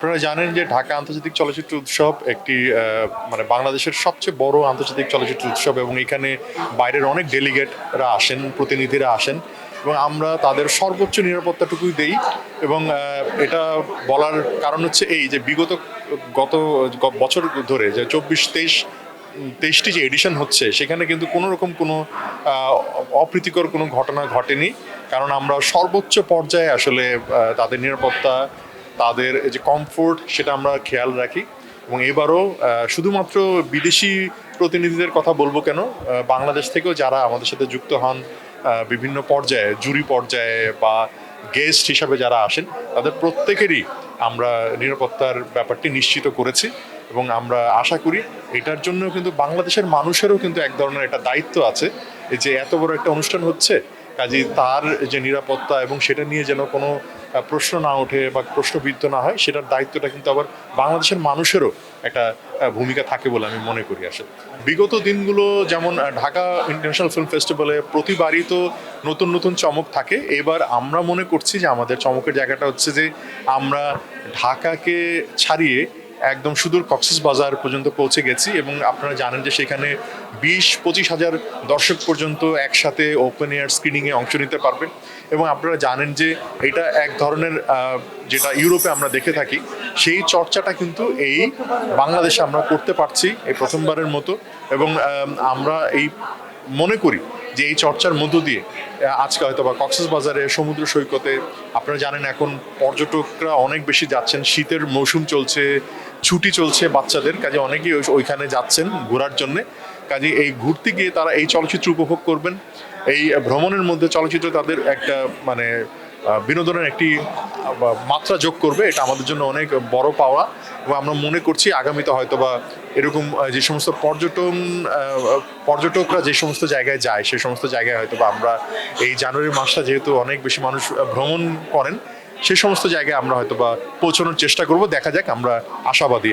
আপনারা জানেন যে ঢাকা আন্তর্জাতিক চলচ্চিত্র উৎসব একটি মানে বাংলাদেশের সবচেয়ে বড় আন্তর্জাতিক চলচ্চিত্র উৎসব এবং এখানে বাইরের অনেক ডেলিগেটরা আসেন, প্রতিনিধিরা আসেন এবং আমরা তাদের সর্বোচ্চ নিরাপত্তাটুকুই দেই এবং এটা বলার কারণ হচ্ছে এই যে গত বছর ধরে যে 23টি যে এডিশন হচ্ছে সেখানে কিন্তু কোনো রকম কোনো অপ্রীতিকর কোনো ঘটনা ঘটেনি, কারণ আমরা সর্বোচ্চ পর্যায়ে আসলে তাদের নিরাপত্তা, তাদের যে কমফোর্ট সেটা আমরা খেয়াল রাখি। এবং এবারও শুধুমাত্র বিদেশি প্রতিনিধিদের কথা বলবো কেন, বাংলাদেশ থেকেও যারা আমাদের সাথে যুক্ত হন বিভিন্ন পর্যায়ে, জুরি পর্যায়ে বা গেস্ট হিসাবে যারা আসেন, তাদের প্রত্যেকেরই আমরা নিরাপত্তার ব্যাপারটি নিশ্চিত করেছি এবং আমরা আশা করি এটার জন্য কিন্তু বাংলাদেশের মানুষেরও কিন্তু এক ধরনের একটা দায়িত্ব আছে যে এত বড় একটা অনুষ্ঠান হচ্ছে, কাজে তার যে নিরাপত্তা এবং সেটা নিয়ে যেন কোনো প্রশ্ন না ওঠে বা প্রশ্নবিদ্ধ না হয়, সেটার দায়িত্বটা কিন্তু আবার বাংলাদেশের মানুষেরও একটা ভূমিকা থাকে বলে আমি মনে করি। আসলে বিগত দিনগুলো যেমন ঢাকা ইন্টারন্যাশনাল ফিল্ম ফেস্টিভ্যালে প্রতিবারই তো নতুন নতুন চমক থাকে, এবার আমরা মনে করছি যে আমাদের চমকের জায়গাটা হচ্ছে যে আমরা ঢাকাকে ছাড়িয়ে একদম সুদূর কক্সবাজার পর্যন্ত পৌঁছে গেছি এবং আপনারা জানেন যে সেখানে 20-25 হাজার দর্শক পর্যন্ত একসাথে ওপেন এয়ার স্ক্রিনিংয়ে অংশ নিতে পারবেন। এবং আপনারা জানেন যে এটা এক ধরনের যেটা ইউরোপে আমরা দেখে থাকি, সেই চর্চাটা কিন্তু এই বাংলাদেশে আমরা করতে পারছি এই প্রথমবারের মতো। এবং আমরা এই মনে করি যে এই চর্চার মধ্য দিয়ে আজকে হয়তো বা কক্সবাজারে সমুদ্র সৈকতে আপনারা জানেন এখন পর্যটকরা অনেক বেশি যাচ্ছেন, শীতের মৌসুম চলছে, ছুটি চলছে বাচ্চাদের, কাজে অনেকেই ওইখানে যাচ্ছেন ঘোরার জন্যে। কাজে এই ঘুরতে গিয়ে তারা এই চলচ্চিত্র উপভোগ করবেন। এই ভ্রমণের মধ্যে চলচ্চিত্র তাদের একটা মানে বিনোদনের একটি মাত্রা যোগ করবে, এটা আমাদের জন্য অনেক বড় পাওয়া। এবং আমরা মনে করছি আগামীতে হয়তো বা এরকম যে সমস্ত পর্যটকরা যে সমস্ত জায়গায় যায় সেই সমস্ত জায়গায় হয়তো বা আমরা এই জানুয়ারি মাসটা যেহেতু অনেক বেশি মানুষ ভ্রমণ করেন, সেই সমস্ত জায়গায় আমরা হয়তো বা পৌঁছানোর চেষ্টা করব। দেখা যাক, আমরা আশাবাদী।